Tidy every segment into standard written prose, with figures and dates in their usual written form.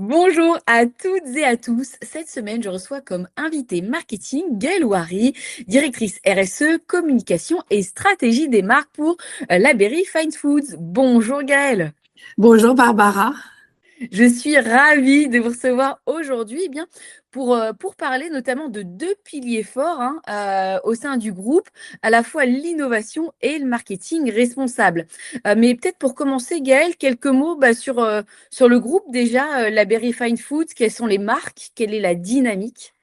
Bonjour à toutes et à tous. Cette semaine, je reçois comme invité marketing Gaëlle Ouari, directrice RSE, communication et stratégie des marques pour la Berry Fine Foods. Bonjour Gaëlle. Bonjour Barbara. Je suis ravie de vous recevoir aujourd'hui pour parler notamment de deux piliers forts au sein du groupe, à la fois l'innovation et le marketing responsable. Mais peut-être pour commencer, Gaëlle, quelques mots sur le groupe déjà, la Berry Fine Foods, quelles sont les marques, quelle est la dynamique?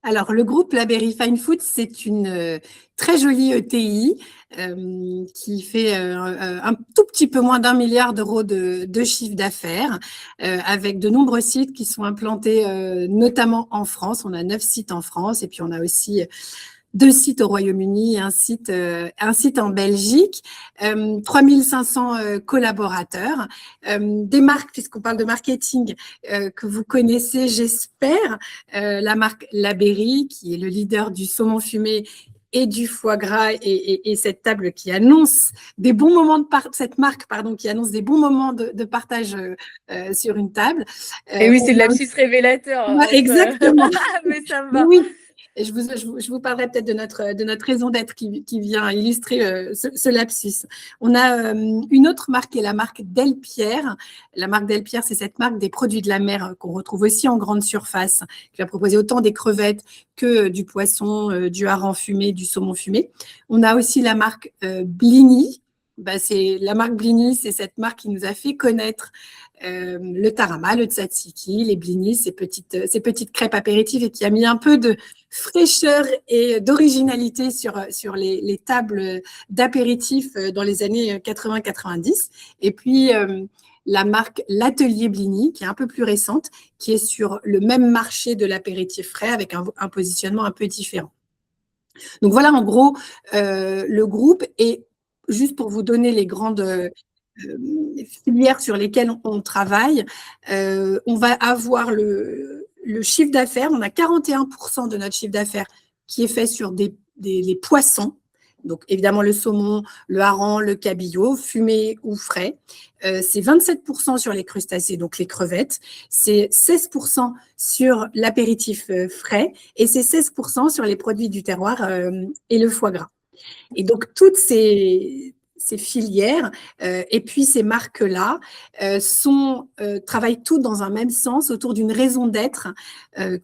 Alors, le groupe La Berry Fine Foods, c'est une très jolie ETI qui fait un tout petit peu moins d'1 milliard d'euros de chiffre d'affaires, avec de nombreux sites qui sont implantés notamment en France. On a 9 sites en France et puis on a aussi 2 sites au Royaume-Uni et un site en Belgique, 3500 collaborateurs, des marques, puisqu'on parle de marketing, que vous connaissez, j'espère, la marque La Berry, qui est le leader du saumon fumé et du foie gras, et cette table qui annonce des bons moments cette marque, pardon, qui annonce des bons moments de partage sur une table. Et oui, c'est On le a lapsus révélateur entre... exactement. Mais ça me va. Oui, et je vous parlerai peut-être de notre raison d'être qui vient illustrer ce lapsus. On a une autre marque qui est la marque Delpierre. La marque Delpierre, c'est cette marque des produits de la mer qu'on retrouve aussi en grande surface, qui va proposer autant des crevettes que du poisson, du hareng fumé, du saumon fumé. On a aussi la marque Blini. C'est la marque Blini, c'est cette marque qui nous a fait connaître le tarama, le tzatziki, les blinis, ces petites crêpes apéritives, et qui a mis un peu de fraîcheur et d'originalité sur les tables d'apéritifs dans les années 80-90. Et puis, la marque L'Atelier Blini, qui est un peu plus récente, qui est sur le même marché de l'apéritif frais avec un positionnement un peu différent. Donc voilà, en gros, le groupe. Et juste pour vous donner les grandes filières sur lesquelles on travaille, on va avoir le chiffre d'affaires. On a 41% de notre chiffre d'affaires qui est fait sur les poissons. Donc, évidemment, le saumon, le hareng, le cabillaud, fumé ou frais. C'est 27% sur les crustacés, donc les crevettes. C'est 16% sur l'apéritif frais et c'est 16% sur les produits du terroir et le foie gras. Et donc, toutes ces filières et puis ces marques-là travaillent toutes dans un même sens autour d'une raison d'être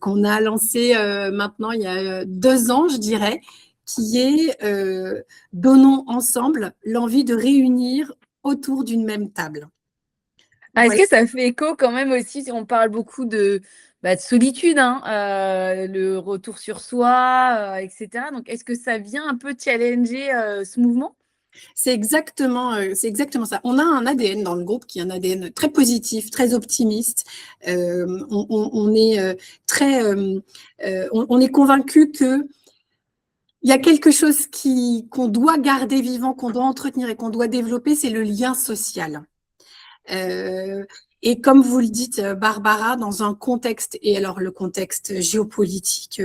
qu'on a lancée maintenant il y a 2 ans, je dirais, qui est donnons ensemble l'envie de réunir autour d'une même table. Ah, est-ce Voilà. que ça fait écho quand même aussi, si on parle beaucoup de solitude, le retour sur soi, etc. Donc, est-ce que ça vient un peu challenger ce mouvement? C'est exactement ça. On a un ADN dans le groupe qui est un ADN très positif, très optimiste. On est on est convaincu que il y a quelque chose qu'on doit garder vivant, qu'on doit entretenir et qu'on doit développer, c'est le lien social. Euh, et comme vous le dites, Barbara, dans un contexte, et alors le contexte géopolitique,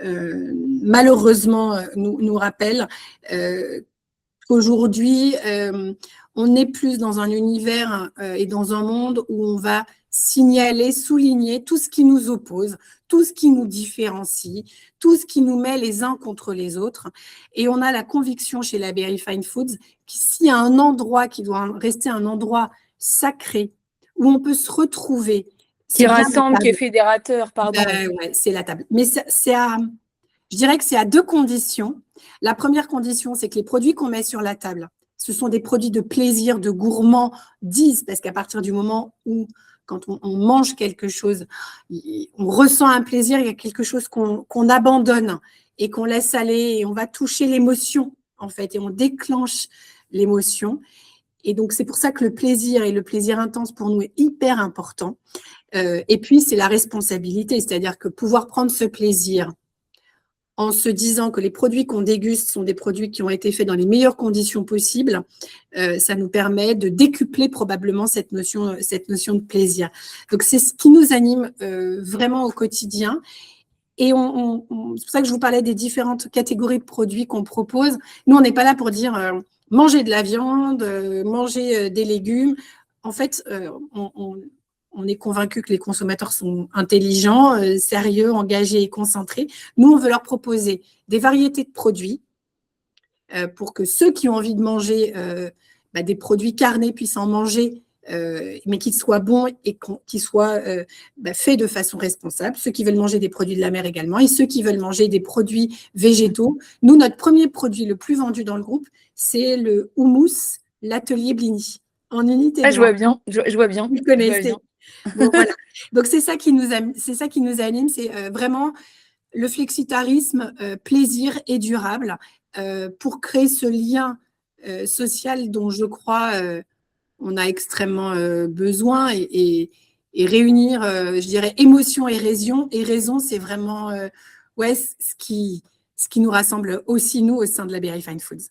malheureusement, nous rappelle qu'aujourd'hui, on est plus dans un univers et dans un monde où on va signaler, souligner tout ce qui nous oppose, tout ce qui nous différencie, tout ce qui nous met les uns contre les autres. Et on a la conviction chez la Berry Fine Foods que s'il y a un endroit qui doit rester un endroit sacré, où on peut se retrouver, Qui c'est bien rassemble, la qui est table. fédérateur, pardon. Ouais, c'est la table. Mais je dirais que c'est à 2 conditions. La première condition, c'est que les produits qu'on met sur la table, ce sont des produits de plaisir, de gourmandise, parce qu'à partir du moment où, quand on mange quelque chose, on ressent un plaisir, il y a quelque chose qu'on abandonne et qu'on laisse aller, et on va toucher l'émotion, en fait, et on déclenche l'émotion. Et donc, c'est pour ça que le plaisir et le plaisir intense pour nous est hyper important. Et puis, c'est la responsabilité, c'est-à-dire que pouvoir prendre ce plaisir en se disant que les produits qu'on déguste sont des produits qui ont été faits dans les meilleures conditions possibles, ça nous permet de décupler probablement cette notion de plaisir. Donc, c'est ce qui nous anime vraiment au quotidien. Et c'est pour ça que je vous parlais des différentes catégories de produits qu'on propose. Nous, on n'est pas là pour dire manger de la viande, manger des légumes. En fait, on est convaincu que les consommateurs sont intelligents, sérieux, engagés et concentrés. Nous, on veut leur proposer des variétés de produits pour que ceux qui ont envie de manger des produits carnés puissent en manger, mais qu'ils soient bons et qu'ils soient faits de façon responsable. Ceux qui veulent manger des produits de la mer également et ceux qui veulent manger des produits végétaux. Nous, notre premier produit le plus vendu dans le groupe, c'est le houmous, l'atelier Blini, en unité Ah, je blanche. vois bien, je vois bien. Vous Je vois connaissez. bien. Bon, voilà. Donc, c'est ça qui nous anime, c'est vraiment le flexitarisme, plaisir et durable, pour créer ce lien social dont je crois on a extrêmement besoin et réunir, je dirais, émotion et raison, c'est vraiment ce qui nous rassemble aussi, nous, au sein de la Berry Fine Foods.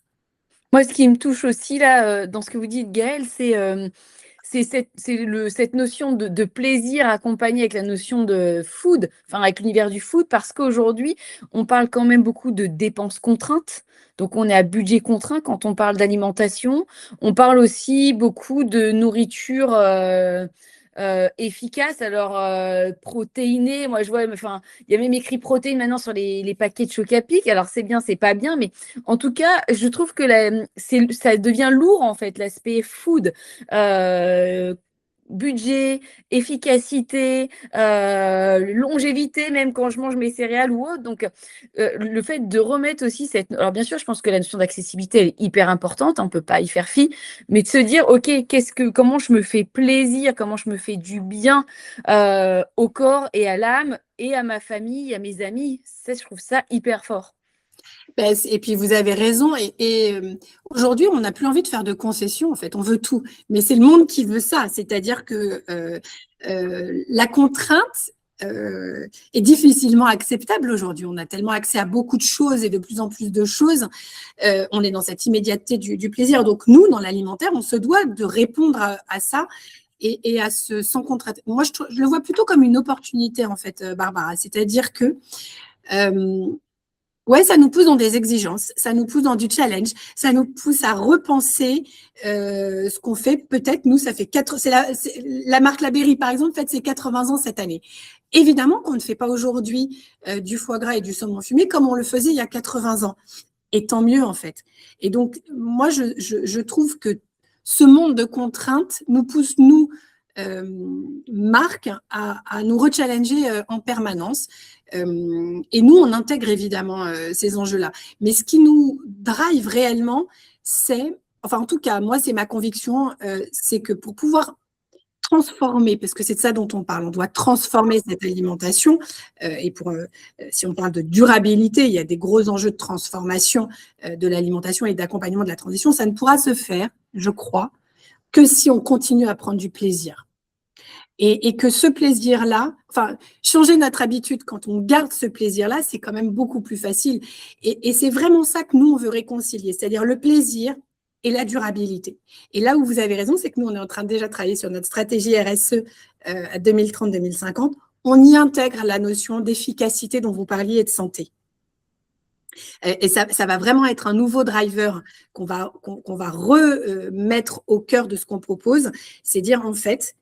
Moi, ce qui me touche aussi là, dans ce que vous dites, Gaëlle, c'est cette notion de plaisir accompagnée avec la notion de food, enfin avec l'univers du food, parce qu'aujourd'hui, on parle quand même beaucoup de dépenses contraintes. Donc, on est à budget contraint quand on parle d'alimentation. On parle aussi beaucoup de nourriture efficace, alors protéinée. Moi, je vois, enfin, il y a même écrit protéines maintenant sur les paquets de Chocapic. Alors, c'est bien, c'est pas bien, mais en tout cas, je trouve que ça devient lourd, en fait, l'aspect food. Euh, Budget, efficacité, longévité, même quand je mange mes céréales ou autre. Donc, le fait de remettre aussi cette... Alors, bien sûr, je pense que la notion d'accessibilité, elle est hyper importante, on ne peut pas y faire fi, mais de se dire, OK, comment je me fais plaisir, comment je me fais du bien au corps et à l'âme et à ma famille, à mes amis, ça, je trouve ça hyper fort. Et puis, vous avez raison. Et aujourd'hui, on n'a plus envie de faire de concessions, en fait. On veut tout. Mais c'est le monde qui veut ça. C'est-à-dire que la contrainte est difficilement acceptable aujourd'hui. On a tellement accès à beaucoup de choses et de plus en plus de choses. On est dans cette immédiateté du plaisir. Donc, nous, dans l'alimentaire, on se doit de répondre à ça et à ce sans contrainte. Moi, je le vois plutôt comme une opportunité, en fait, Barbara. C'est-à-dire que ouais, ça nous pousse dans des exigences, ça nous pousse dans du challenge, ça nous pousse à repenser ce qu'on fait. Peut-être, nous, ça fait la marque La Berry, par exemple, fête ses 80 ans cette année. Évidemment qu'on ne fait pas aujourd'hui du foie gras et du saumon fumé comme on le faisait il y a 80 ans. Et tant mieux, en fait. Et donc, moi, je trouve que ce monde de contraintes nous pousse, nous, marque, à nous rechallenger en permanence. Et nous, on intègre évidemment ces enjeux-là. Mais ce qui nous drive réellement, c'est, enfin en tout cas, moi, c'est ma conviction, c'est que pour pouvoir transformer, parce que c'est de ça dont on parle, on doit transformer cette alimentation. Et si on parle de durabilité, il y a des gros enjeux de transformation de l'alimentation et d'accompagnement de la transition. Ça ne pourra se faire, je crois, que si on continue à prendre du plaisir. Et que ce plaisir-là, enfin, changer notre habitude quand on garde ce plaisir-là, c'est quand même beaucoup plus facile. Et c'est vraiment ça que nous, on veut réconcilier, c'est-à-dire le plaisir et la durabilité. Et là où vous avez raison, c'est que nous, on est en train de déjà travailler sur notre stratégie RSE à 2030-2050. On y intègre la notion d'efficacité dont vous parliez et de santé. Et ça va vraiment être un nouveau driver qu'on va remettre au cœur de ce qu'on propose. C'est dire, en fait,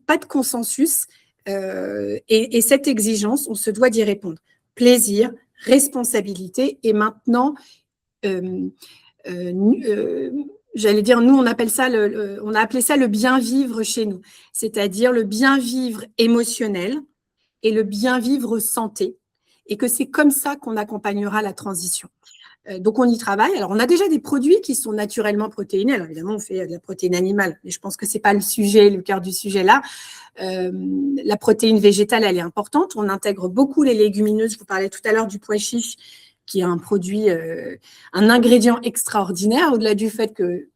pas de consensus et cette exigence, on se doit d'y répondre. Plaisir, responsabilité et maintenant, j'allais dire, nous, on a appelé ça le bien vivre chez nous, c'est-à-dire le bien vivre émotionnel et le bien vivre santé, et que c'est comme ça qu'on accompagnera la transition. Donc, on y travaille. Alors, on a déjà des produits qui sont naturellement protéinés. Alors, évidemment, on fait de la protéine animale, mais je pense que ce n'est pas le cœur du sujet là. La protéine végétale, elle est importante. On intègre beaucoup les légumineuses. Je vous parlais tout à l'heure du pois chiche, qui est un produit, un ingrédient extraordinaire, au-delà du fait que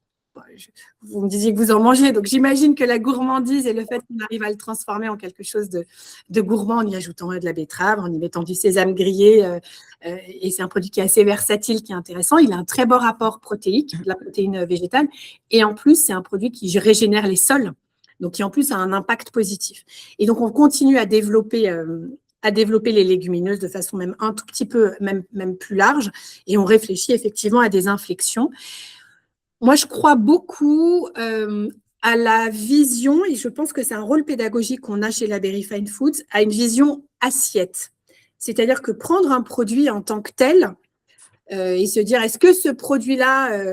vous me disiez que vous en mangez, donc j'imagine que la gourmandise et le fait qu'on arrive à le transformer en quelque chose de gourmand en y ajoutant de la betterave, en y mettant du sésame grillé, et c'est un produit qui est assez versatile, qui est intéressant. Il a un très bon rapport protéique, de la protéine végétale, et en plus, c'est un produit qui régénère les sols, donc qui en plus a un impact positif. Et donc, on continue à développer les légumineuses de façon même un tout petit peu, même plus large, et on réfléchit effectivement à des inflexions. Moi, je crois beaucoup à la vision, et je pense que c'est un rôle pédagogique qu'on a chez la Berry Fine Foods, à une vision assiette. C'est-à-dire que prendre un produit en tant que tel et se dire, est-ce que ce produit-là,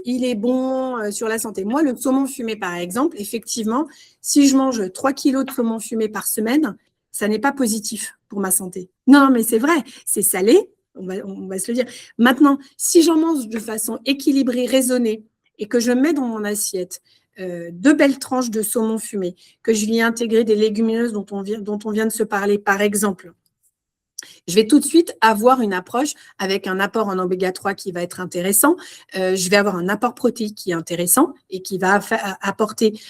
il est bon sur la santé? Moi, le saumon fumé, par exemple, effectivement, si je mange 3 kilos de saumon fumé par semaine, ça n'est pas positif pour ma santé. Non, mais c'est vrai, c'est salé, on va se le dire. Maintenant, si j'en mange de façon équilibrée, raisonnée, et que je mets dans mon assiette 2 belles tranches de saumon fumé, que je viens intégrer des légumineuses dont on vient de se parler, par exemple, je vais tout de suite avoir une approche avec un apport en oméga 3 qui va être intéressant. Je vais avoir un apport protéique qui est intéressant et qui va apporter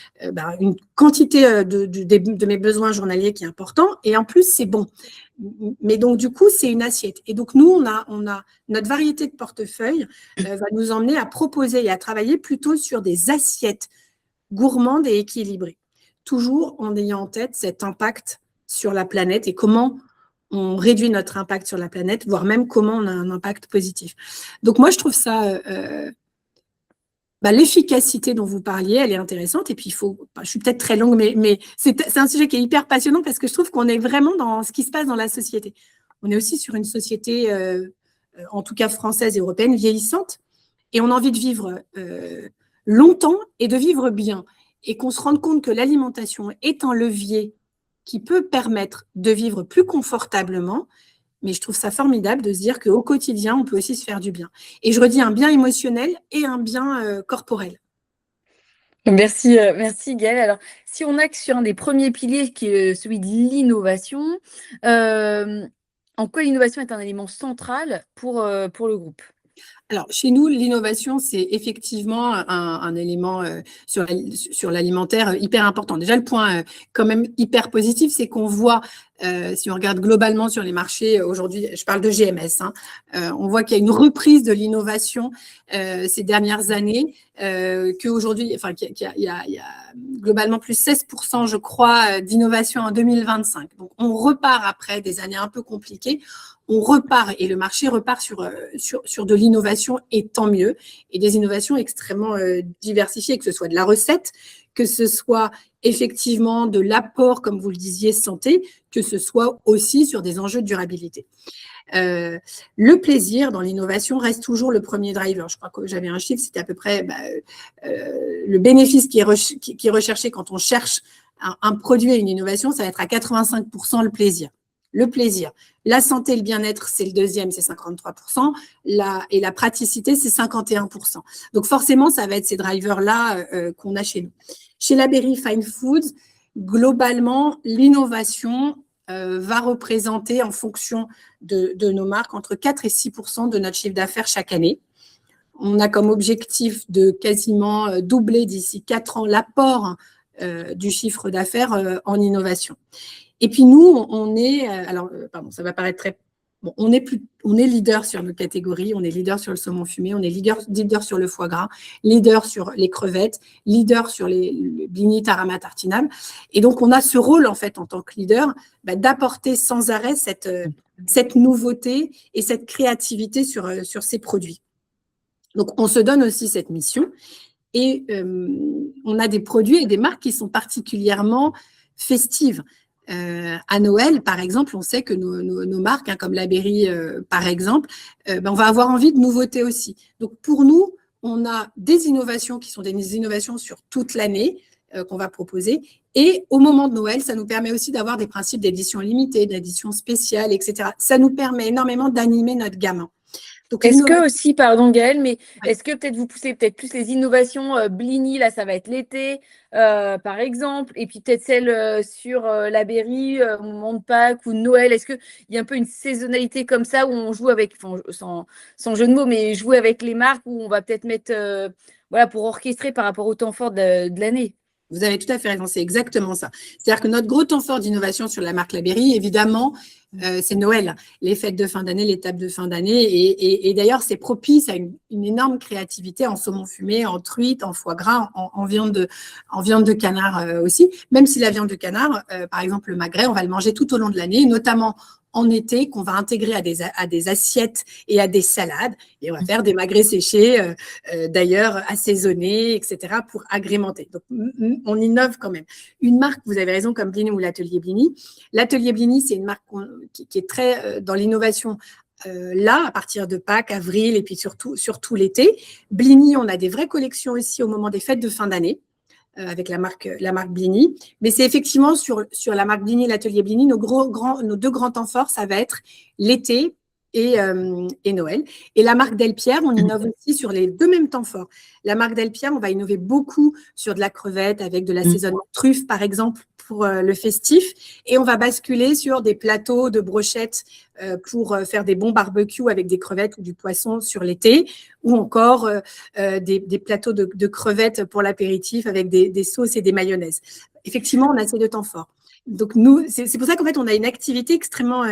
une quantité de mes besoins journaliers qui est important. Et en plus, c'est bon. Mais donc, du coup, c'est une assiette. Et donc, nous, on a notre variété de portefeuille va nous emmener à proposer et à travailler plutôt sur des assiettes gourmandes et équilibrées. Toujours en ayant en tête cet impact sur la planète et comment on réduit notre impact sur la planète, voire même comment on a un impact positif. Donc moi, je trouve ça, l'efficacité dont vous parliez, elle est intéressante. Et puis, je suis peut-être très longue, mais c'est un sujet qui est hyper passionnant parce que je trouve qu'on est vraiment dans ce qui se passe dans la société. On est aussi sur une société, en tout cas française et européenne, vieillissante. Et on a envie de vivre longtemps et de vivre bien. Et qu'on se rende compte que l'alimentation est un levier qui peut permettre de vivre plus confortablement, mais je trouve ça formidable de se dire qu'au quotidien, on peut aussi se faire du bien. Et je redis un bien émotionnel et un bien corporel. Merci, merci Gaëlle. Alors, si on axe sur un des premiers piliers qui est celui de l'innovation, en quoi l'innovation est un élément central pour le groupe? Alors, chez nous, l'innovation, c'est effectivement un élément sur l'alimentaire hyper important. Déjà, le point quand même hyper positif, c'est qu'on voit, si on regarde globalement sur les marchés aujourd'hui, je parle de GMS, on voit qu'il y a une reprise de l'innovation ces dernières années, qu'aujourd'hui, enfin, qu'il y a globalement plus 16%, je crois, d'innovation en 2025. Donc, on repart après des années un peu compliquées. On repart et le marché repart sur de l'innovation et tant mieux, et des innovations extrêmement diversifiées, que ce soit de la recette, que ce soit effectivement de l'apport, comme vous le disiez, santé, que ce soit aussi sur des enjeux de durabilité. Le plaisir dans l'innovation reste toujours le premier driver. Je crois que j'avais un chiffre, c'était à peu près le bénéfice qui est recherché quand on cherche un produit et une innovation, ça va être à 85% le plaisir. Le plaisir. La santé et le bien-être, c'est le deuxième, c'est 53%. Et la praticité, c'est 51%. Donc, forcément, ça va être ces drivers-là qu'on a chez nous. Chez la Berry Fine Foods, globalement, l'innovation va représenter, en fonction de nos marques, entre 4 et 6% de notre chiffre d'affaires chaque année. On a comme objectif de quasiment doubler d'ici 4 ans l'apport du chiffre d'affaires en innovation. Et puis nous, on est, ça va paraître très, bon, on est leader sur nos catégories, on est leader sur le saumon fumé, on est leader sur le foie gras, leader sur les crevettes, leader sur les blinis tarama tartinable. Et donc, on a ce rôle, en fait, en tant que leader, d'apporter sans arrêt cette nouveauté et cette créativité sur ces produits. Donc, on se donne aussi cette mission. Et on a des produits et des marques qui sont particulièrement festives. À Noël, par exemple, on sait que nos marques, comme la Berry, par exemple, on va avoir envie de nouveautés aussi. Donc, pour nous, on a des innovations qui sont des innovations sur toute l'année qu'on va proposer. Et au moment de Noël, ça nous permet aussi d'avoir des principes d'édition limitée, d'édition spéciale, etc. Ça nous permet énormément d'animer notre gamin. Est-ce que aussi, pardon Gaëlle, mais est-ce que peut-être vous poussez peut-être plus les innovations Blini, là ça va être l'été, par exemple, et puis peut-être celle sur la Berry au moment de Pâques ou de Noël. Est-ce qu'il y a un peu une saisonnalité comme ça où on joue avec, sans jeu de mots, mais jouer avec les marques où on va peut-être mettre, pour orchestrer par rapport au temps fort de l'année? Vous avez tout à fait raison, c'est exactement ça. C'est-à-dire que notre gros temps fort d'innovation sur la marque La Berry, évidemment, c'est Noël, les fêtes de fin d'année, les tables de fin d'année. Et d'ailleurs, c'est propice à une énorme créativité en saumon fumé, en truite, en foie gras, en viande de canard aussi. Même si la viande de canard, par exemple le magret, on va le manger tout au long de l'année, notamment en été, qu'on va intégrer à des assiettes et à des salades. Et on va faire des magrets séchés, d'ailleurs assaisonnés, etc., pour agrémenter. Donc, on innove quand même. Une marque, vous avez raison, comme Blini ou l'Atelier Blini. L'Atelier Blini, c'est une marque qui est très dans l'innovation. Là, à partir de Pâques, avril, et puis surtout l'été. Blini, on a des vraies collections aussi au moment des fêtes de fin d'année. Avec la marque Blini. Mais c'est effectivement sur la marque Blini et l'Atelier Blini, nos deux grands temps forts, ça va être l'été et Noël. Et la marque Delpierre, on innove aussi sur les deux mêmes temps forts. La marque Delpierre, on va innover beaucoup sur de la crevette avec de l'assaisonnement truffe, par exemple, pour le festif. Et on va basculer sur des plateaux de brochettes pour faire des bons barbecues avec des crevettes ou du poisson sur l'été, ou encore des plateaux de crevettes pour l'apéritif avec des sauces et des mayonnaises. Effectivement, on a ces deux temps forts. Donc, nous, c'est pour ça qu'en fait, on a une activité extrêmement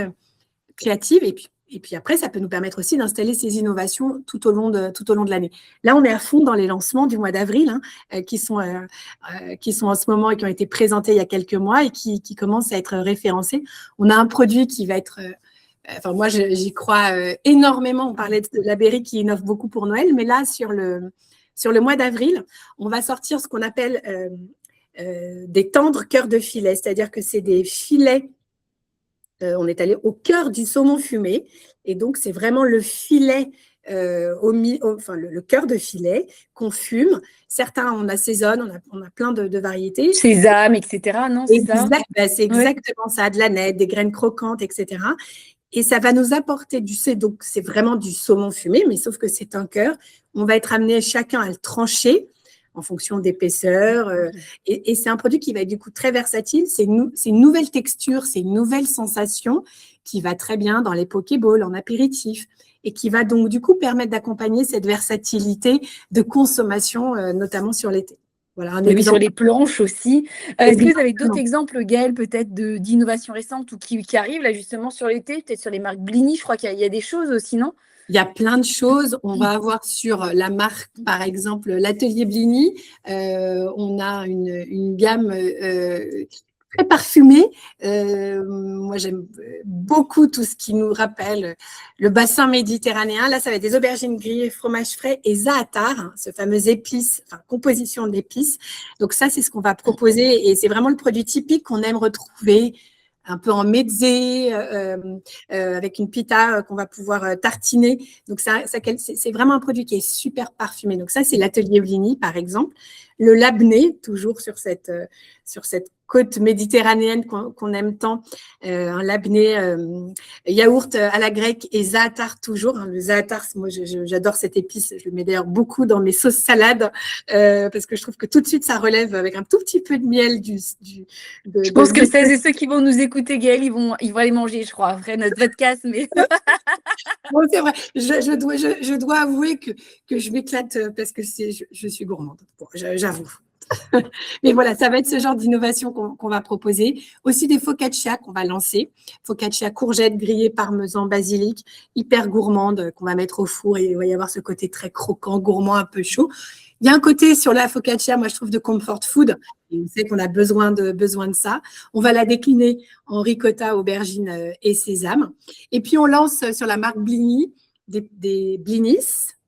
créative et puis après, ça peut nous permettre aussi d'installer ces innovations tout au long de l'année. Là, on est à fond dans les lancements du mois d'avril qui sont en ce moment et qui ont été présentés il y a quelques mois et qui commencent à être référencés. On a un produit qui va être… Enfin, moi, j'y crois énormément. On parlait de la Berry qui innove beaucoup pour Noël, mais là, sur le mois d'avril, on va sortir ce qu'on appelle des tendres cœurs de filet, c'est-à-dire que c'est des filets. On est allé au cœur du saumon fumé, et donc c'est vraiment le filet, le cœur de filet qu'on fume. Certains, on assaisonne, on a plein de variétés. Sésame, etc. Non, c'est ça? C'est exactement ça, de la nette, des graines croquantes, etc. Et ça va nous apporter donc c'est vraiment du saumon fumé, mais sauf que c'est un cœur. On va être amené chacun à le trancher en fonction d'épaisseur. Et c'est un produit qui va être du coup très versatile. C'est une nouvelle texture, c'est une nouvelle sensation qui va très bien dans les pokéballs, en apéritif, et qui va donc du coup permettre d'accompagner cette versatilité de consommation, notamment sur l'été. Voilà, oui, sur les planches aussi. Est-ce que vous avez d'autres exemples, Gaëlle, peut-être d'innovations récentes ou qui arrivent là justement sur l'été, peut-être sur les marques Blini, je crois qu'il y a des choses aussi, non? Il y a plein de choses. On va avoir sur la marque, par exemple, l'Atelier Blini, on a une gamme très parfumée. Moi, j'aime beaucoup tout ce qui nous rappelle le bassin méditerranéen. Là, ça va être des aubergines grillées, fromage frais et za'atar, ce fameux épice, composition d'épices. Donc ça, c'est ce qu'on va proposer et c'est vraiment le produit typique qu'on aime retrouver un peu en mezzé, avec une pita qu'on va pouvoir tartiner. Donc, c'est vraiment un produit qui est super parfumé. Donc, ça, c'est l'Atelier Blini, par exemple. Le labné, toujours sur cette côte méditerranéenne qu'on aime tant, un labné yaourt à la grecque et za'atar toujours. Le za'atar, moi, j'adore cette épice. Je le mets d'ailleurs beaucoup dans mes sauces salades parce que je trouve que tout de suite, ça relève avec un tout petit peu de miel. Je pense que celles et ceux qui vont nous écouter, Gaëlle, ils vont aller manger, je crois, après notre podcast. Mais… Bon, c'est vrai. Je dois avouer que je m'éclate parce que je suis gourmande. Bon, j'avoue. Mais voilà, ça va être ce genre d'innovation qu'on va proposer. Aussi des focaccia qu'on va lancer. Focaccia courgettes grillées, parmesan, basilic, hyper gourmande qu'on va mettre au four et il va y avoir ce côté très croquant, gourmand, un peu chaud. Il y a un côté sur la focaccia, moi je trouve de comfort food. Et on sait qu'on a besoin de ça. On va la décliner en ricotta, aubergine et sésame. Et puis on lance sur la marque Blini des blinis.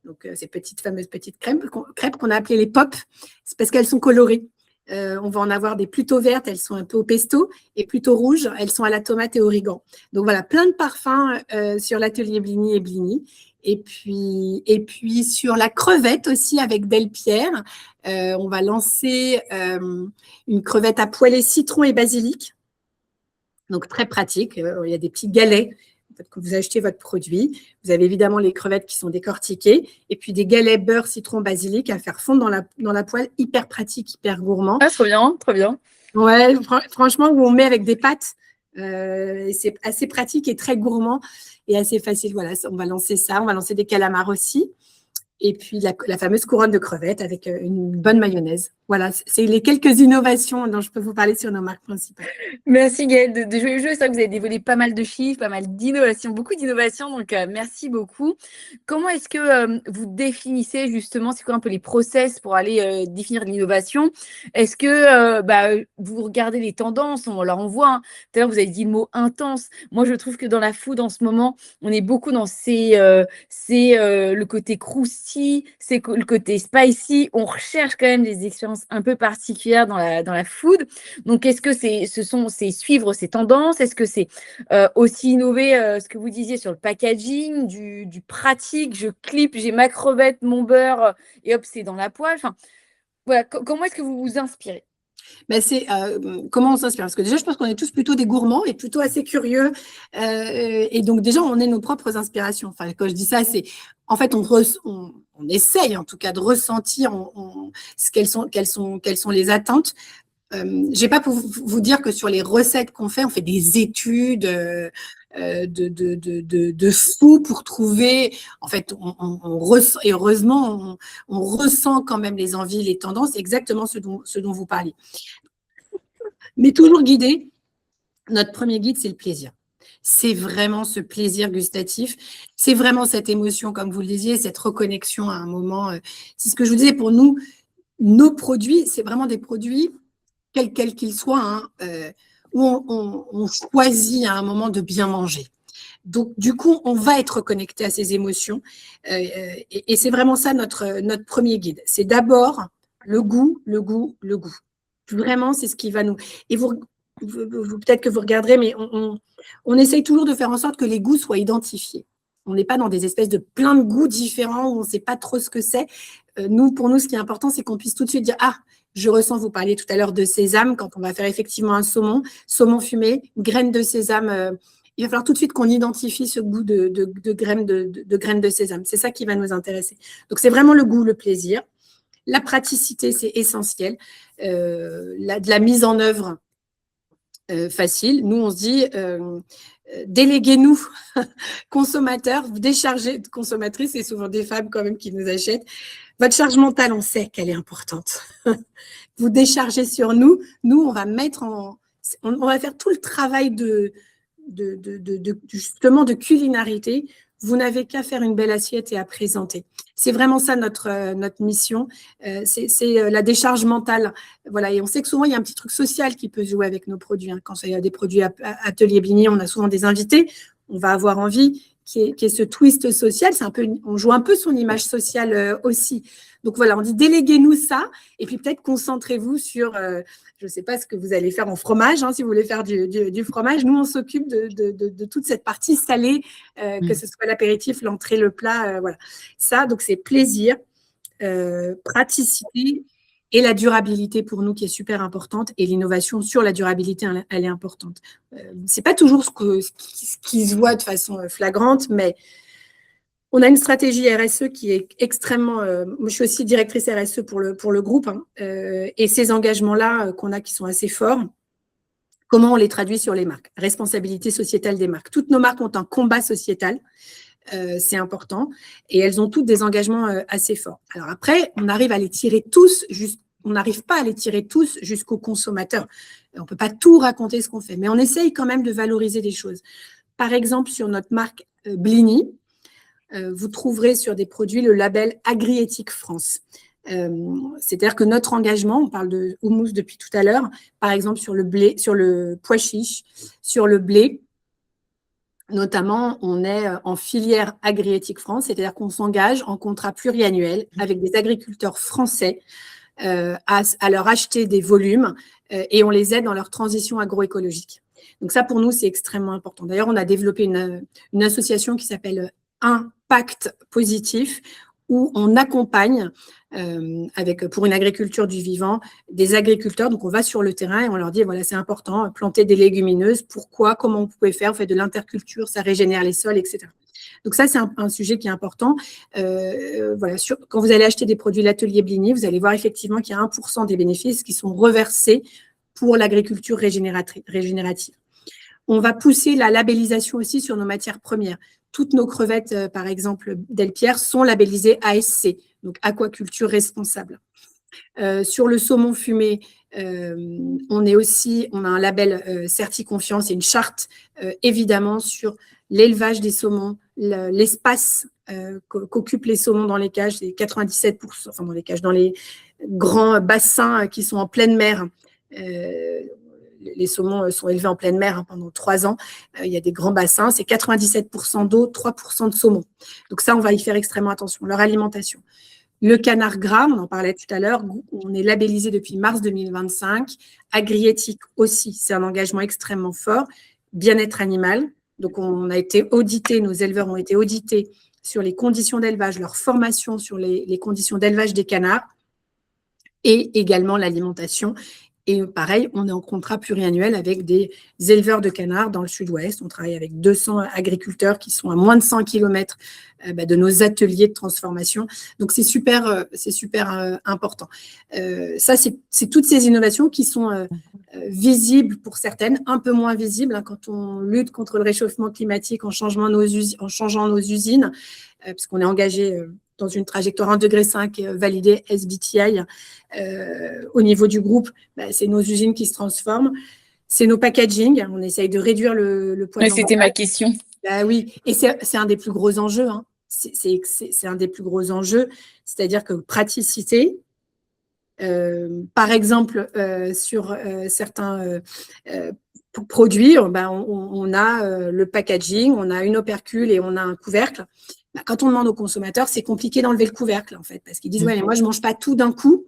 Donc, ces fameuses petites crêpes qu'on a appelées les pop, c'est parce qu'elles sont colorées. On va en avoir des plutôt vertes, elles sont un peu au pesto, et plutôt rouges, elles sont à la tomate et origan. Donc, voilà, plein de parfums sur l'Atelier Blini et Blini. Et puis, sur la crevette aussi avec Delpierre, on va lancer une crevette à poêler citron et basilic. Donc, très pratique. Il y a des petits galets. Quand vous achetez votre produit, vous avez évidemment les crevettes qui sont décortiquées et puis des galets beurre, citron, basilic à faire fondre dans la poêle, hyper pratique, hyper gourmand. Ah, trop bien, trop bien. Ouais, franchement, où on met avec des pâtes, c'est assez pratique et très gourmand et assez facile. Voilà, on va lancer ça, on va lancer des calamars aussi. et puis la fameuse couronne de crevettes avec une bonne mayonnaise. Voilà, c'est les quelques innovations dont je peux vous parler sur nos marques principales. Merci Gaëlle de jouer le jeu. C'est vrai que vous avez dévoilé pas mal de chiffres, pas mal d'innovations, beaucoup d'innovations. Donc, merci beaucoup. Comment est-ce que vous définissez justement, c'est quoi un peu les process pour aller définir l'innovation? Est-ce que vous regardez les tendances? Alors, on voit, hein, tout à l'heure, vous avez dit le mot intense. Moi, je trouve que dans la food, en ce moment, on est beaucoup dans le côté crousty, c'est le côté spicy. On recherche quand même des expériences un peu particulières dans la food. Donc, est-ce que c'est suivre ces tendances? Est-ce que c'est aussi innover ce que vous disiez sur le packaging, du pratique, je clip, j'ai ma crevette, mon beurre, et hop, c'est dans la poêle. Enfin, voilà, comment est-ce que vous vous inspirez? Comment on s'inspire? Parce que déjà, je pense qu'on est tous plutôt des gourmands et plutôt assez curieux. Et donc, déjà, on est nos propres inspirations. Enfin, quand je dis ça, c'est en fait, on essaye en tout cas de ressentir quelles sont les attentes. Je ne vais pas vous dire que sur les recettes qu'on fait, on fait des études de fou pour trouver. En fait, on ressent, et heureusement, on ressent quand même les envies, les tendances, exactement ce dont vous parliez. Mais toujours guidé. Notre premier guide, c'est le plaisir. C'est vraiment ce plaisir gustatif. C'est vraiment cette émotion, comme vous le disiez, cette reconnexion à un moment. C'est ce que je vous disais, pour nous, nos produits, c'est vraiment des produits quel qu'il soit, hein, où on choisit à un moment de bien manger. Donc, du coup, on va être connecté à ces émotions. Et c'est vraiment ça notre premier guide. C'est d'abord le goût, le goût, le goût. Vraiment, c'est ce qui va nous… Et vous peut-être que vous regarderez, mais on essaye toujours de faire en sorte que les goûts soient identifiés. On n'est pas dans des espèces de plein de goûts différents où on ne sait pas trop ce que c'est. Pour nous, ce qui est important, c'est qu'on puisse tout de suite dire « Ah, je ressens, vous parliez tout à l'heure de sésame, quand on va faire effectivement un saumon fumé, graines de sésame. Il va falloir tout de suite qu'on identifie ce goût de graines de sésame. C'est ça qui va nous intéresser. Donc, c'est vraiment le goût, le plaisir. La praticité, c'est essentiel. De la mise en œuvre facile. Nous, on se dit, déléguez-nous, consommateurs, déchargez, consommatrices, c'est souvent des femmes quand même qui nous achètent. Votre charge mentale, on sait qu'elle est importante. Vous déchargez sur nous. Nous, on va on va faire tout le travail justement de culinarité. Vous n'avez qu'à faire une belle assiette et à présenter. C'est vraiment ça notre mission. C'est la décharge mentale. Voilà. Et on sait que souvent, il y a un petit truc social qui peut jouer avec nos produits. Hein. Quand il y a des produits Atelier Bligny, on a souvent des invités. On va avoir envie qu'il y ait ce twist social. On joue un peu son image sociale aussi. Donc voilà, on dit déléguez-nous ça. Et puis peut-être concentrez-vous sur… je ne sais pas ce que vous allez faire en fromage, hein, si vous voulez faire du fromage. Nous, on s'occupe de toute cette partie salée, que ce soit l'apéritif, l'entrée, le plat. Voilà. Ça, donc, c'est plaisir, praticité et la durabilité pour nous qui est super importante. Et l'innovation sur la durabilité, elle est importante. Ce n'est pas toujours ce qui se voit de façon flagrante, mais on a une stratégie RSE qui est extrêmement… moi, je suis aussi directrice RSE pour le groupe. Hein, et ces engagements-là qu'on a qui sont assez forts, comment on les traduit sur les marques? Responsabilité sociétale des marques. Toutes nos marques ont un combat sociétal. C'est important. Et elles ont toutes des engagements assez forts. Alors après, on n'arrive pas à les tirer tous jusqu'aux consommateurs. On ne peut pas tout raconter ce qu'on fait. Mais on essaye quand même de valoriser des choses. Par exemple, sur notre marque Bligny, vous trouverez sur des produits le label Agriéthique France. C'est-à-dire que notre engagement, on parle de houmous depuis tout à l'heure, par exemple sur le blé, sur le pois chiche, sur le blé, notamment, on est en filière Agriéthique France, c'est-à-dire qu'on s'engage en contrat pluriannuel avec des agriculteurs français à leur acheter des volumes et on les aide dans leur transition agroécologique. Donc ça, pour nous, c'est extrêmement important. D'ailleurs, on a développé une association qui s'appelle Impact Positif, où on accompagne pour une agriculture du vivant des agriculteurs. Donc, on va sur le terrain et on leur dit, voilà, c'est important, planter des légumineuses, pourquoi, comment vous pouvez faire, vous faites de l'interculture, ça régénère les sols, etc. Donc, ça, c'est un sujet qui est important. Voilà, quand vous allez acheter des produits l'atelier Bligny, vous allez voir effectivement qu'il y a 1% des bénéfices qui sont reversés pour l'agriculture régénérative. On va pousser la labellisation aussi sur nos matières premières. toutes nos crevettes, par exemple, Delpierre, sont labellisées ASC, donc aquaculture responsable. Sur le saumon fumé, on a un label Certiconfiance et une charte, évidemment, sur l'élevage des saumons, l'espace qu'occupent les saumons dans les cages, c'est 97%, enfin dans les cages, dans les grands bassins qui sont en pleine mer. Les saumons sont élevés en pleine mer pendant 3 ans. Il y a des grands bassins, c'est 97% d'eau, 3% de saumon. Donc ça, on va y faire extrêmement attention. Leur alimentation. Le canard gras, on en parlait tout à l'heure, on est labellisé depuis mars 2025. Agriéthique aussi, c'est un engagement extrêmement fort. Bien-être animal, donc on a été audité, nos éleveurs ont été audités sur les conditions d'élevage, leur formation sur les conditions d'élevage des canards et également l'alimentation. Et pareil, on est en contrat pluriannuel avec des éleveurs de canards dans le sud-ouest. On travaille avec 200 agriculteurs qui sont à moins de 100 km de nos ateliers de transformation. Donc, c'est super important. Ça, c'est toutes ces innovations qui sont visibles pour certaines, un peu moins visibles quand on lutte contre le réchauffement climatique en changeant nos usines, puisqu'on est engagé dans une trajectoire 1,5 degré validée SBTI au niveau du groupe, c'est nos usines qui se transforment, c'est nos packaging, on essaye de réduire le poids de l'emballage. C'était ma question. Oui, et c'est un des plus gros enjeux, hein. C'est un des plus gros enjeux, c'est-à-dire que praticité, par exemple, sur certains produits, on a le packaging, on a une opercule et on a un couvercle. Quand on demande aux consommateurs, c'est compliqué d'enlever le couvercle, en fait, parce qu'ils disent, ouais, mais moi, je ne mange pas tout d'un coup.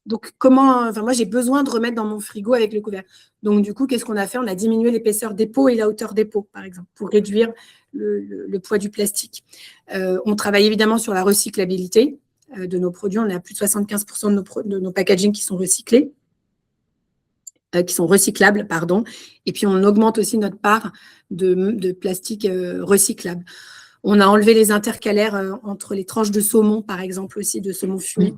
Donc, moi, j'ai besoin de remettre dans mon frigo avec le couvercle. Donc, du coup, qu'est-ce qu'on a fait? On a diminué l'épaisseur des pots et la hauteur des pots, par exemple, pour réduire le poids du plastique. On travaille évidemment sur la recyclabilité de nos produits. On a plus de 75% de nos packaging qui sont recyclés. Qui sont recyclables, pardon. Et puis, on augmente aussi notre part de plastique recyclable. On a enlevé les intercalaires entre les tranches de saumon, par exemple, aussi de saumon fumé,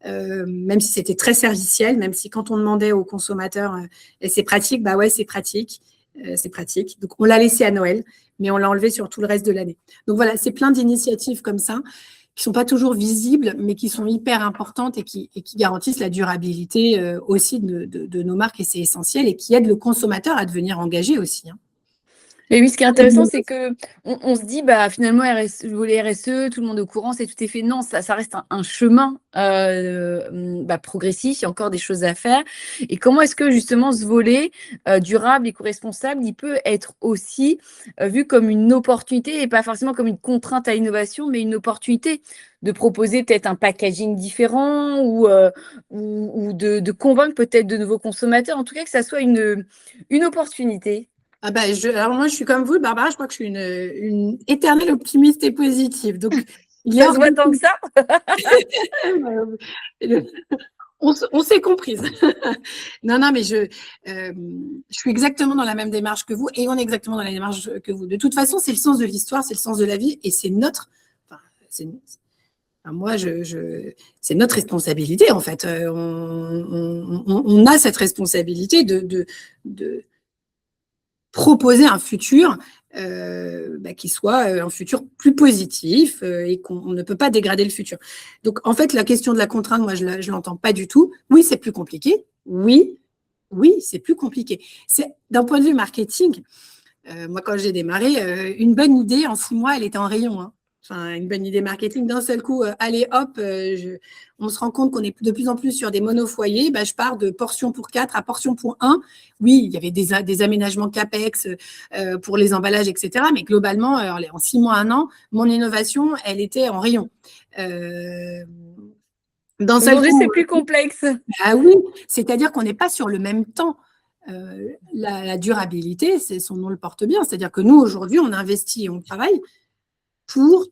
même si c'était très serviciel, même si quand on demandait aux consommateurs c'est pratique, bah ouais, c'est pratique. Donc, on l'a laissé à Noël, mais on l'a enlevé sur tout le reste de l'année. Donc, voilà, c'est plein d'initiatives comme ça qui ne sont pas toujours visibles, mais qui sont hyper importantes et qui garantissent la durabilité aussi de nos marques, et c'est essentiel, et qui aident le consommateur à devenir engagé aussi, hein. Mais oui, ce qui est intéressant, c'est qu'on se dit, finalement, le volet RSE, tout le monde est au courant, c'est tout est fait. Non, ça reste un chemin progressif, il y a encore des choses à faire. Et comment est-ce que, justement, ce volet durable, éco-responsable, il peut être aussi vu comme une opportunité et pas forcément comme une contrainte à l'innovation, mais une opportunité de proposer peut-être un packaging différent ou de convaincre peut-être de nouveaux consommateurs, en tout cas que ça soit une opportunité. Alors moi, je suis comme vous, Barbara, je crois que je suis une éternelle optimiste et positive. Donc, ça se voit tant que ça. On s'est comprise. Non, mais je suis exactement dans la même démarche que vous, et on est exactement dans la démarche que vous. De toute façon, c'est le sens de l'histoire, c'est le sens de la vie, et c'est notre... c'est notre responsabilité, en fait. On a cette responsabilité de proposer un futur qui soit un futur plus positif et qu'on ne peut pas dégrader le futur. Donc, en fait, la question de la contrainte, moi, je ne l'entends pas du tout. Oui, c'est plus compliqué. Oui, c'est plus compliqué. D'un point de vue marketing, moi, quand j'ai démarré, une bonne idée, en 6 mois, elle était en rayon, hein. Enfin, une bonne idée marketing, d'un seul coup, allez hop, on se rend compte qu'on est de plus en plus sur des monofoyers. Je pars de portion pour 4 à portion pour 1. Oui, il y avait des aménagements CAPEX pour les emballages, etc. Mais globalement, en 6 mois, 1 an, mon innovation, elle était en rayon. Aujourd'hui, c'est plus complexe. Ah oui, c'est-à-dire qu'on n'est pas sur le même temps. La durabilité, son nom le porte bien. C'est-à-dire que nous, aujourd'hui, on investit et on travaille pour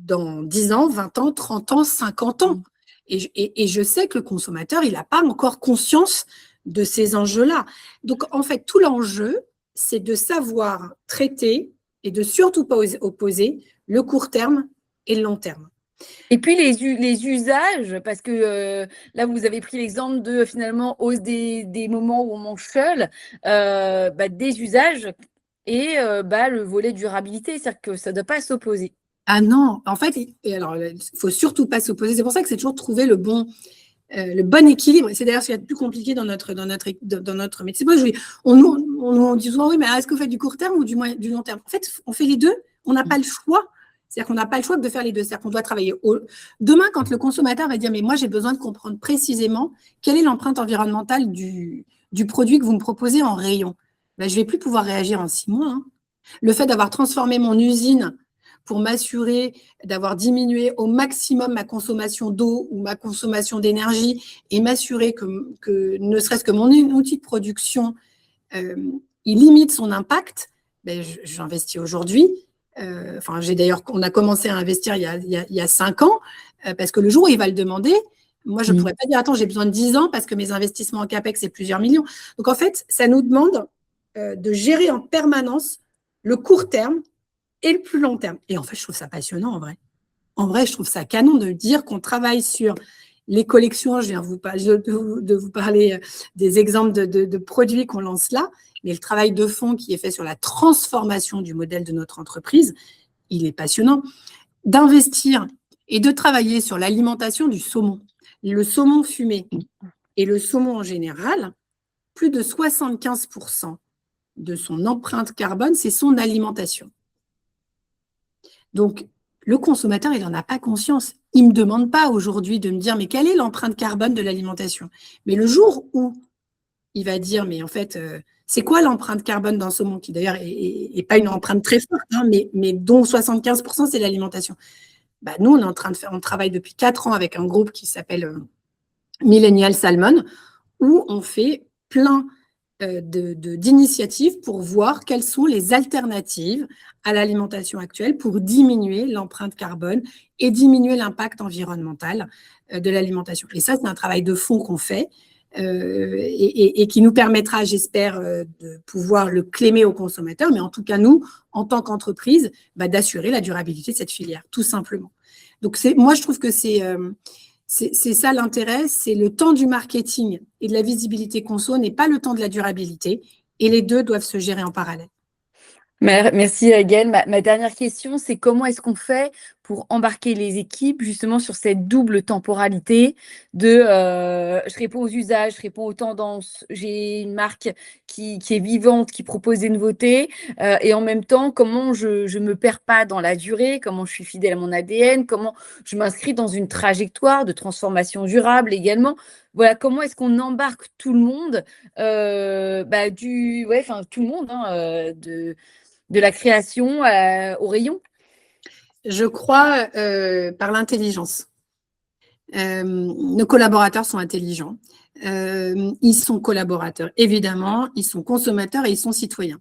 dans 10 ans, 20 ans, 30 ans, 50 ans. Et je sais que le consommateur, il n'a pas encore conscience de ces enjeux-là. Donc, en fait, tout l'enjeu, c'est de savoir traiter et de surtout pas opposer le court terme et le long terme. Et puis les usages, parce que là, vous avez pris l'exemple de finalement hausse des moments où on mange seul, des usages et le volet durabilité, c'est-à-dire que ça ne doit pas s'opposer. Ah non, en fait, et alors, il ne faut surtout pas s'opposer. C'est pour ça que c'est toujours trouver le bon équilibre. C'est d'ailleurs ce qui est le plus compliqué dans notre métier. On dit souvent, oui, mais est-ce que vous faites du court terme ou du long terme? En fait, on fait les deux. On n'a pas le choix. C'est-à-dire qu'on n'a pas le choix de faire les deux. C'est-à-dire qu'on doit travailler. Demain, quand le consommateur va dire, mais moi, j'ai besoin de comprendre précisément quelle est l'empreinte environnementale du produit que vous me proposez en rayon, je ne vais plus pouvoir réagir en 6 mois. Hein. Le fait d'avoir transformé mon usine pour m'assurer d'avoir diminué au maximum ma consommation d'eau ou ma consommation d'énergie et m'assurer que ne serait-ce que mon outil de production, il limite son impact, j'investis aujourd'hui. On a commencé à investir il y a 5 ans, parce que le jour où il va le demander, moi, je ne pourrais pas dire, attends, j'ai besoin de 10 ans parce que mes investissements en CAPEX, c'est plusieurs millions. Donc, en fait, ça nous demande de gérer en permanence le court terme et le plus long terme. Et en fait, je trouve ça passionnant, en vrai. En vrai, je trouve ça canon de dire qu'on travaille sur les collections. Je viens de vous parler des exemples de produits qu'on lance là, mais le travail de fond qui est fait sur la transformation du modèle de notre entreprise, il est passionnant. D'investir et de travailler sur l'alimentation du saumon. Le saumon fumé et le saumon en général, plus de 75% de son empreinte carbone, c'est son alimentation. Donc, le consommateur, il n'en a pas conscience. Il ne me demande pas aujourd'hui de me dire, mais quelle est l'empreinte carbone de l'alimentation? Mais le jour où il va dire, mais en fait, c'est quoi l'empreinte carbone d'un saumon, qui d'ailleurs n'est pas une empreinte très forte, hein, mais dont 75%, c'est l'alimentation. Nous, on travaille depuis 4 ans avec un groupe qui s'appelle Millennial Salmon, où on fait plein d'initiatives pour voir quelles sont les alternatives à l'alimentation actuelle pour diminuer l'empreinte carbone et diminuer l'impact environnemental de l'alimentation. Et ça, c'est un travail de fond qu'on fait et qui nous permettra, j'espère, de pouvoir le clémer aux consommateurs, mais en tout cas, nous, en tant qu'entreprise, d'assurer la durabilité de cette filière, tout simplement. Donc, moi, je trouve que c'est ça l'intérêt, c'est le temps du marketing et de la visibilité conso n'est pas le temps de la durabilité, et les deux doivent se gérer en parallèle. Merci Gaëlle. Ma dernière question, c'est comment est-ce qu'on fait pour embarquer les équipes justement sur cette double temporalité de je réponds aux usages, je réponds aux tendances, j'ai une marque qui est vivante, qui propose des nouveautés, et en même temps, comment je ne me perds pas dans la durée, comment je suis fidèle à mon ADN, comment je m'inscris dans une trajectoire de transformation durable également. Voilà, comment est-ce qu'on embarque tout le monde, tout le monde, hein, de la création au rayon? Je crois par l'intelligence. Nos collaborateurs sont intelligents. Ils sont collaborateurs, évidemment, ils sont consommateurs et ils sont citoyens.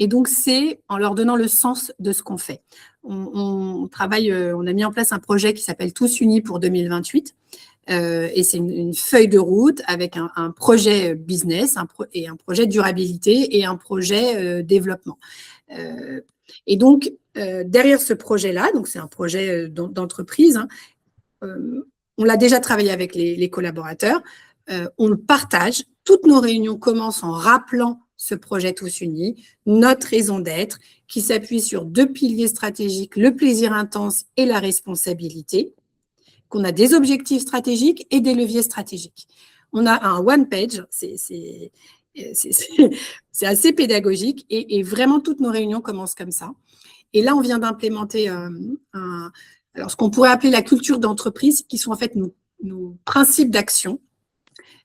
Et donc, c'est en leur donnant le sens de ce qu'on fait. On travaille, on a mis en place un projet qui s'appelle Tous Unis pour 2028. Et c'est une feuille de route avec un projet business et un projet durabilité et un projet développement. Et donc, derrière ce projet-là, donc c'est un projet d'entreprise, hein, on l'a déjà travaillé avec les collaborateurs, on le partage. Toutes nos réunions commencent en rappelant ce projet Tous Unis, notre raison d'être, qui s'appuie sur 2 piliers stratégiques, le plaisir intense et la responsabilité, qu'on a des objectifs stratégiques et des leviers stratégiques. On a un one-page, c'est assez pédagogique, et vraiment toutes nos réunions commencent comme ça. Et là, on vient d'implémenter alors ce qu'on pourrait appeler la culture d'entreprise, qui sont en fait nos principes d'action.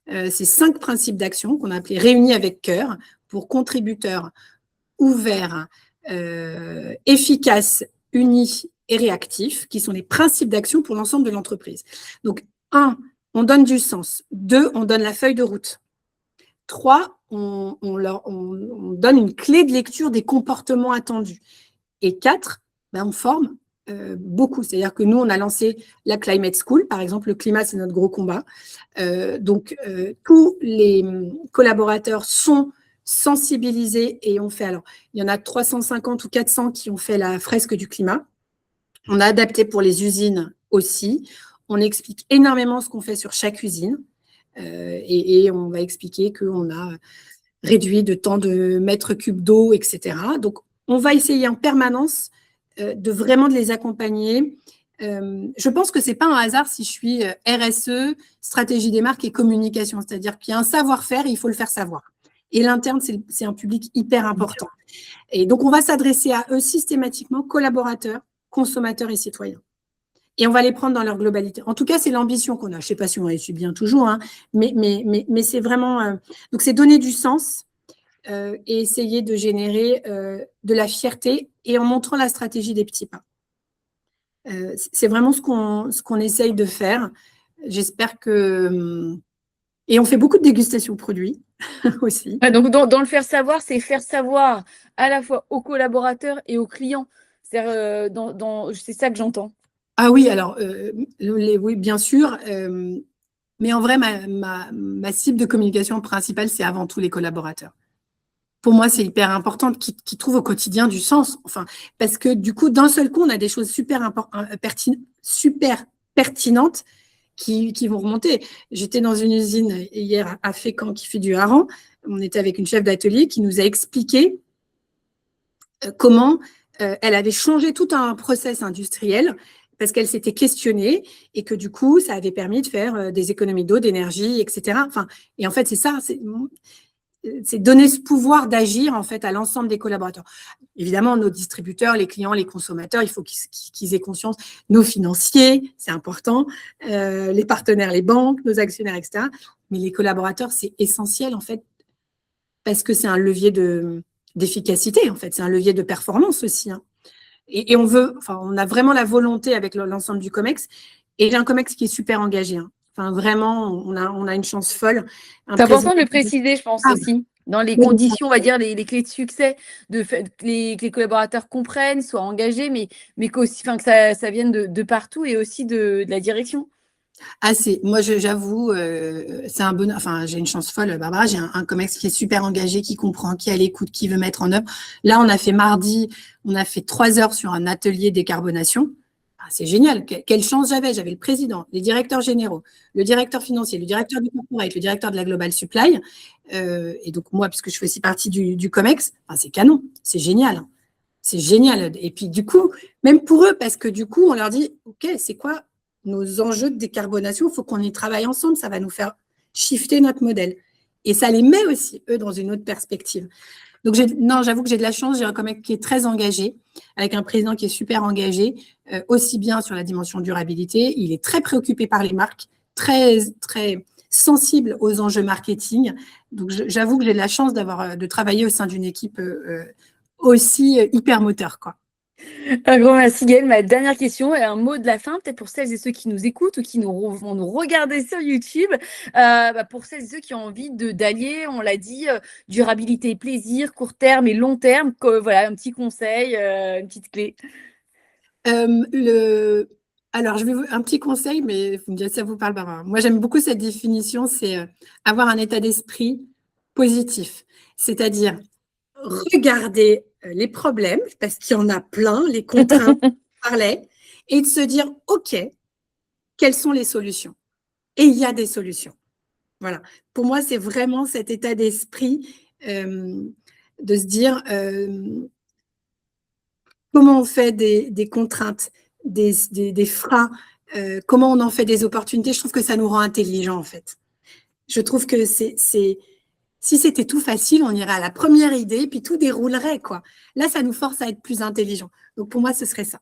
Ces 5 principes d'action qu'on a appelés réunis avec cœur, pour contributeurs ouverts, efficaces, unis et réactifs, qui sont les principes d'action pour l'ensemble de l'entreprise. Donc, 1, on donne du sens. 2, on donne la feuille de route. 3, on donne une clé de lecture des comportements attendus. Et 4, on forme beaucoup. C'est-à-dire que nous, on a lancé la Climate School, par exemple. Le climat, c'est notre gros combat. Donc, tous les collaborateurs sont sensibilisés et ont fait, alors, il y en a 350 ou 400 qui ont fait la fresque du climat. On a adapté pour les usines aussi. On explique énormément ce qu'on fait sur chaque usine. Et on va expliquer qu'on a réduit de tant de mètres cubes d'eau, etc. Donc, on va essayer en permanence de vraiment de les accompagner. Je pense que ce n'est pas un hasard si je suis RSE, stratégie des marques et communication. C'est-à-dire qu'il y a un savoir-faire et il faut le faire savoir. Et l'interne, c'est un public hyper important. Et donc, on va s'adresser à eux systématiquement, collaborateurs, consommateurs et citoyens. Et on va les prendre dans leur globalité. En tout cas, c'est l'ambition qu'on a. Je ne sais pas si on réussit bien toujours, hein, mais c'est vraiment… donc, c'est donner du sens et essayer de générer de la fierté et en montrant la stratégie des petits pas. C'est vraiment ce qu'on essaye de faire. J'espère que… Et on fait beaucoup de dégustations produits aussi. Ouais, donc, dans le faire savoir, c'est faire savoir à la fois aux collaborateurs et aux clients. C'est ça que j'entends. Ah oui, alors, oui, bien sûr. Mais en vrai, ma cible de communication principale, c'est avant tout les collaborateurs. Pour moi, c'est hyper important qu'ils trouvent au quotidien du sens. Enfin, parce que du coup, d'un seul coup, on a des choses super pertinentes qui vont remonter. J'étais dans une usine hier à Fécamp qui fait du hareng. On était avec une chef d'atelier qui nous a expliqué comment elle avait changé tout un process industriel parce qu'elle s'était questionnée et que du coup, ça avait permis de faire des économies d'eau, d'énergie, etc. Enfin, et en fait, c'est ça, c'est donner ce pouvoir d'agir en fait à l'ensemble des collaborateurs. Évidemment, nos distributeurs, les clients, les consommateurs, il faut qu'ils aient conscience. Nos financiers, c'est important. Les partenaires, les banques, nos actionnaires, etc. Mais les collaborateurs, c'est essentiel en fait parce que c'est un levier d'efficacité en fait, c'est un levier de performance aussi. Hein. Et on a vraiment la volonté avec l'ensemble du COMEX. Et j'ai un COMEX qui est super engagé. Hein. Enfin, vraiment, on a une chance folle. C'est important de le préciser, je pense aussi, dans les oui, conditions, on va dire, les clés de succès, que les collaborateurs comprennent, soient engagés, mais qu'aussi, que ça vienne de partout et aussi de la direction. Moi, j'avoue, c'est un bonheur. Enfin, j'ai une chance folle, Barbara. J'ai un COMEX qui est super engagé, qui comprend, qui est à l'écoute, qui veut mettre en œuvre. Là, on a fait 3 heures sur un atelier décarbonation. Ah, c'est génial. Quelle chance j'avais. J'avais le président, les directeurs généraux, le directeur financier, le directeur du corporate, le directeur de la Global Supply. Et donc, moi, puisque je fais aussi partie du COMEX, c'est canon. C'est génial. C'est génial. Et puis, du coup, même pour eux, parce que du coup, on leur dit, OK, c'est quoi nos enjeux de décarbonation? Il faut qu'on y travaille ensemble. Ça va nous faire shifter notre modèle. Et ça les met aussi, eux, dans une autre perspective. Donc, j'avoue que j'ai de la chance. J'ai un COMEX qui est très engagé, avec un président qui est super engagé, aussi bien sur la dimension durabilité. Il est très préoccupé par les marques, très, très sensible aux enjeux marketing. Donc, j'avoue que j'ai de la chance de travailler au sein d'une équipe aussi hyper moteur, quoi. Un grand merci, Gaëlle. Ma dernière question et un mot de la fin, peut-être pour celles et ceux qui nous écoutent ou qui vont nous regarder sur YouTube. Pour celles et ceux qui ont envie d'allier, on l'a dit, durabilité, plaisir, court terme et long terme. Voilà, un petit conseil, une petite clé. Alors, je vais un petit conseil, mais vous me direz si ça vous parle, Barbara. Moi, j'aime beaucoup cette définition, c'est avoir un état d'esprit positif. C'est-à-dire regarder les problèmes, parce qu'il y en a plein, les contraintes, on parlait, et de se dire, OK, quelles sont les solutions? Et il y a des solutions. Voilà. Pour moi, c'est vraiment cet état d'esprit de se dire comment on fait des contraintes, des freins, comment on en fait des opportunités. Je trouve que ça nous rend intelligents, en fait. Je trouve que si c'était tout facile, on irait à la première idée, puis tout déroulerait, quoi. Là, ça nous force à être plus intelligents. Donc, pour moi, ce serait ça.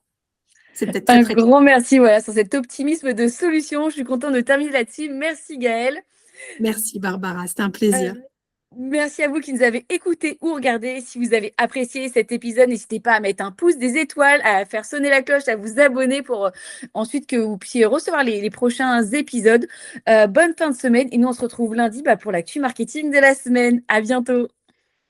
C'est peut-être très, Un très… grand merci, voilà, sur cet optimisme de solution. Je suis contente de terminer là-dessus. Merci, Gaëlle. Merci, Barbara. C'était un plaisir. Merci à vous qui nous avez écoutés ou regardés. Si vous avez apprécié cet épisode, n'hésitez pas à mettre un pouce, des étoiles, à faire sonner la cloche, à vous abonner pour ensuite que vous puissiez recevoir les prochains épisodes. Bonne fin de semaine et nous on se retrouve lundi pour l'actu marketing de la semaine. À bientôt.